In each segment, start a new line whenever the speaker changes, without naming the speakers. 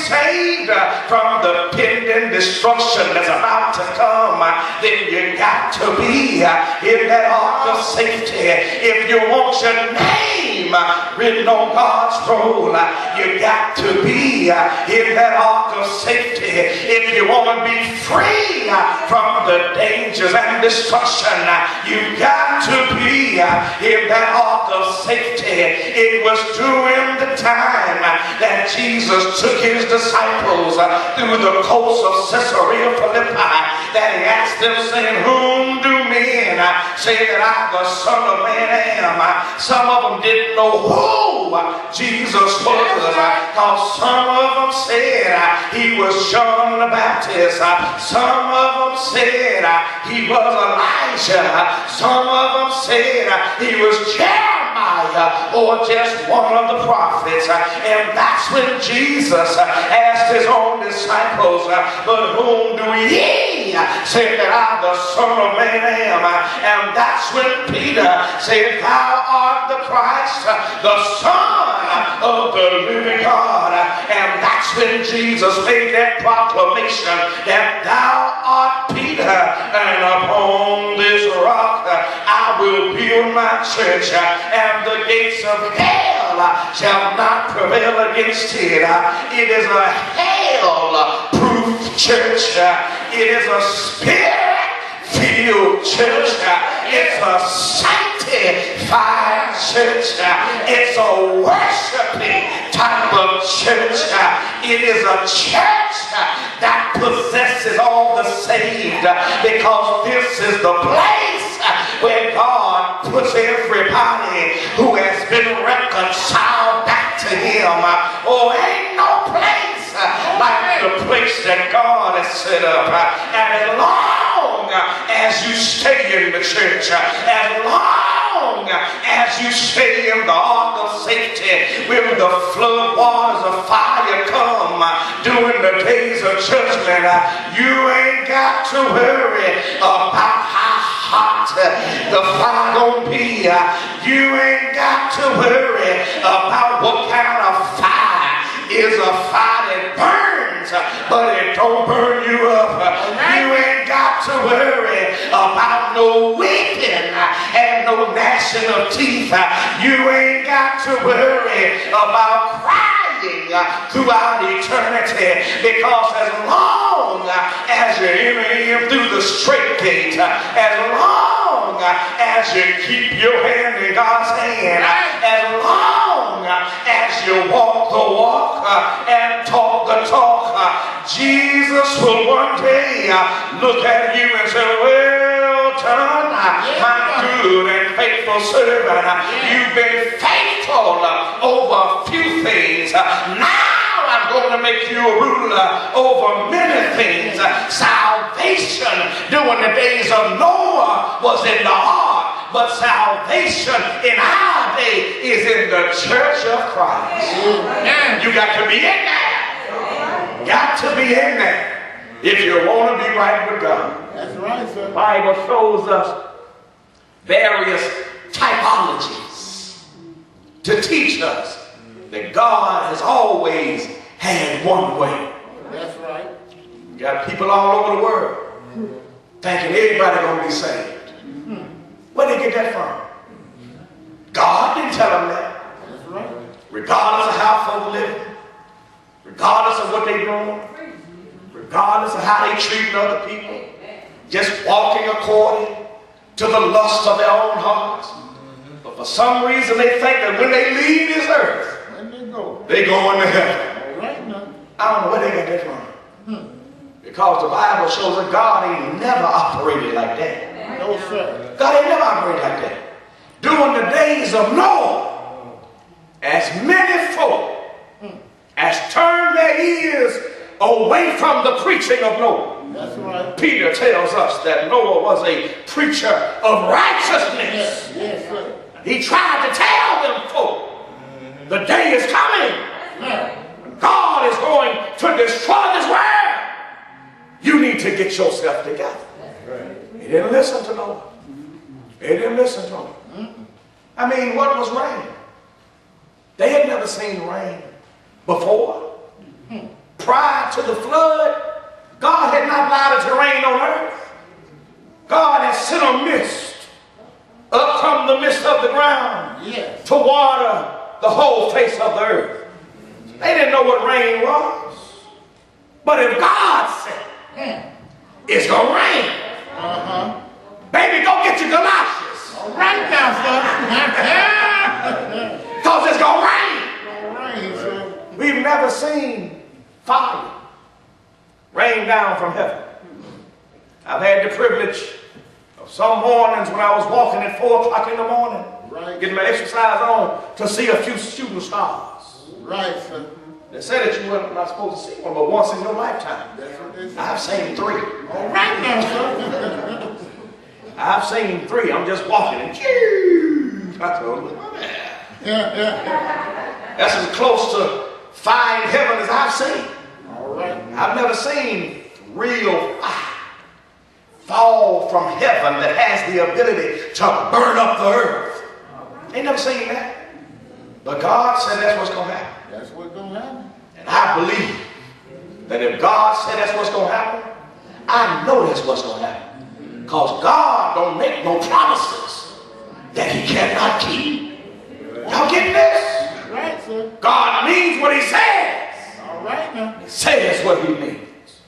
saved from the pending destruction that's about to come, then you got to be in that ark of safety. If you want your name written on God's roll, you got to be in that ark of safety. If you want to be free from the dangers and destruction, you got to be in that ark of safety. It was during the time that Jesus took his disciples through the coast of Caesarea Philippi that he asked them, saying, whom do men say that I, the Son of Man, am? Some of them didn't know who Jesus was, because some of them said he was John the Baptist. Some of them said he was Elijah. Some of them said he was Jeremiah or just one of the prophets. And that's when Jesus asked his own disciples, but whom do ye say that I, the Son of Man, am? And that's when Peter said, thou art the Christ, the Son of the living God. And that's when Jesus made that proclamation that thou art Peter, and upon this rock I will build my church, and the gates of hell shall not prevail against it. It is a hell-proof church. It is a spirit-filled church. It's a sanctified church. It's a worshiping type of church. It is a church that possesses all the saved, because this is the place where God puts everybody who has been reconciled back to him. Oh, ain't no place like the place that God has set up. And as long as you stay in the church, as long as you stay in the ark of safety, when the flood waters of fire come during the days of judgment, you ain't got to worry about how hot the fire gonna be. You ain't got to worry about what kind of fire is a fire that burns, but it don't burn you up. You ain't got to worry about no weeping and no gnashing of teeth. You ain't got to worry about crying throughout eternity, because as long as you enter in through the straight gate, as long as you keep your hand in God's hand, as long as you walk the walk and talk the talk, Jesus will one day look at you and say, well done, my good and faithful servant. You've been faithful over a few things. Now I'm going to make you a ruler over many things. Salvation during the days of Noah was in the ark, but salvation in our day is in the church of Christ. You got to be in there. Got to be in there if you want to be right with God.
That's right, sir.
The Bible shows us various typologies to teach us that God has always had one way.
That's right.
You got people all over the world thinking everybody gonna be saved. Where did they get that from? God didn't tell them that.
That's right.
Regardless of how folk live, regardless of what they're doing, regardless of how they treat other people, just walking according to the lust of their own hearts. But for some reason they think that when they leave this earth, they go into heaven.
Right now.
I don't know where they got that from. Because the Bible shows that God ain't never operated like that.
No, sir.
God ain't never operated like that. During the days of Noah, as many folk as turned their ears away from the preaching of Noah.
That's right.
Peter tells us that Noah was a preacher of righteousness.
Yes, sir.
He tried to tell them folk, the day is coming. God is going to destroy this world. You need to get yourself together. He didn't listen to Noah. He didn't listen to him. I mean, what was rain? They had never seen rain before. prior to the flood, God had not allowed it to rain on earth. God had sent a mist up from the midst of the ground to water the whole face of the earth. They didn't know what rain was. But if God said, it's going to rain, baby, go get your galoshes.
All right now, son.
Because it's going to rain.
Son.
We've never seen fire rain down from heaven. I've had the privilege of some mornings when I was walking at 4 o'clock in the morning, getting my exercise on, to see a few shooting stars.
Right, sir.
They said that you were not supposed to see one but once in your lifetime.
That's what they said.
I've seen 3.
All right now, son.
I've seen 3. I'm just walking and I told them, that's as close to fire in heaven as I've seen.
All right.
I've never seen real fire fall from heaven that has the ability to burn up the earth. Ain't never seen that. But God said that's what's going to happen.
That's what's going to happen.
And I believe that if God said that's what's going to happen, I know that's what's going to happen. Because God don't make no promises that he cannot keep. Y'all getting this?
Right, sir.
God means what he says.
All right now.
He says what he means.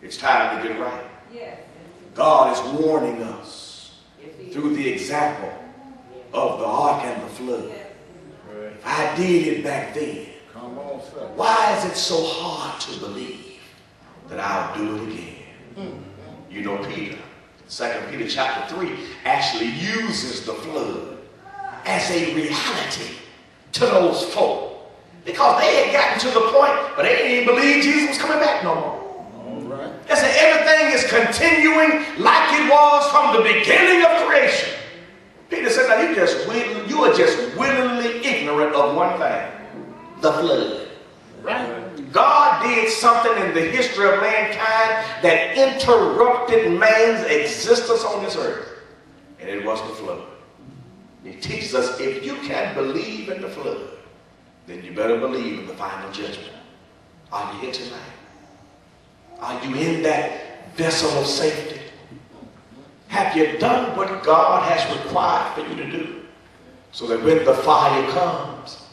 It's time to get right. God is warning us through the example of the ark and the flood. If I did it back then,
Come on, sir.
why is it so hard to believe that I'll do it again? You know, Peter, 2 Peter chapter 3, actually uses the flood as a reality to those folk. Because they had gotten to the point, but they didn't even believe Jesus was coming back no more. They said everything is continuing like it was from the beginning of creation. Peter said, now you are just willingly ignorant of one thing, the flood.
Right.
God did something in the history of mankind that interrupted man's existence on this earth. And it was the flood. He teaches us if you can believe in the flood, then you better believe in the final judgment. Are you here tonight? Are you in that vessel of safety? Have you done what God has required for you to do? So that when the fire comes,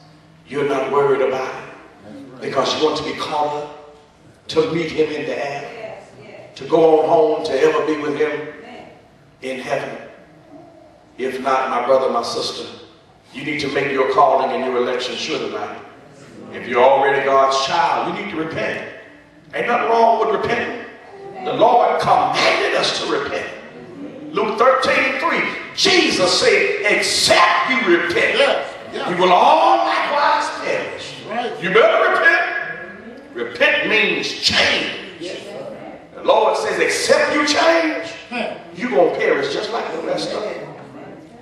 you're not worried about it. Because you want to be caught up, to meet him in the air, to go on home, to ever be with him in heaven. If not, my brother, my sister, you need to make your calling and your election sure tonight. If you're already God's child, you need to repent. Ain't nothing wrong with repenting. The Lord commanded us to repent. Luke 13:3, Jesus said, except you repent, you will all likewise perish.
Right.
You better repent. Repent means change. The Lord says, except you change, you're going to perish just like the rest of them.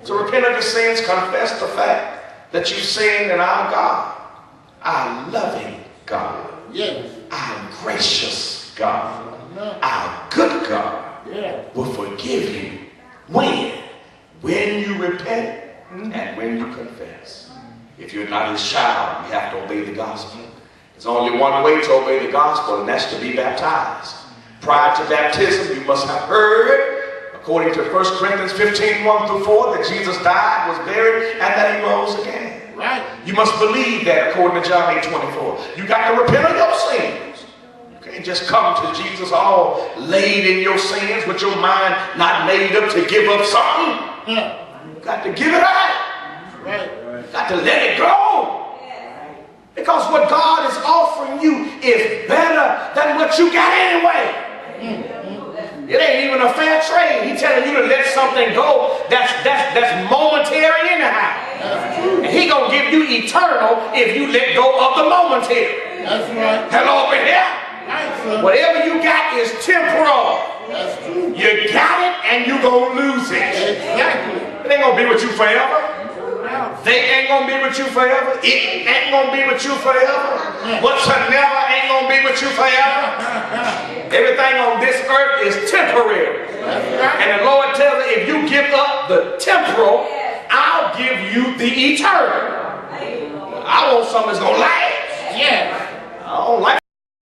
So repent of your sins, confess the fact that you've sinned, and our God, our loving God, our gracious God, our good God, will forgive you when you repent and when you confess. If you're not his child, you have to obey the gospel. There's only one way to obey the gospel, and that's to be baptized. Prior to baptism, you must have heard, according to 1 Corinthians 15:1-4, that Jesus died, was buried, and that he rose again.
Right.
You must believe that, according to John 8:24. You got to repent of your sins. You can't just come to Jesus all laid in your sins with your mind not made up to give up something. You got to give it out.
Right.
You got to let it go. Because what God is offering you is better than what you got anyway. It ain't even a fair trade. He's telling you to let something go that's momentary anyhow. And he gonna give you eternal if you let go of the momentary.
That's right.
Hello over here.
Right, sir.
Whatever you got is temporal.
That's true.
You got it and you gonna lose it.
Exactly.
It ain't gonna be with you forever. They ain't gonna be with you forever. It ain't gonna be with you forever. Whatsoever ain't gonna be with you forever. Everything on this earth is temporary. And the Lord tells us, if you give up the temporal, I'll give you the eternal. I want something that's gonna last.
Yes.
I don't like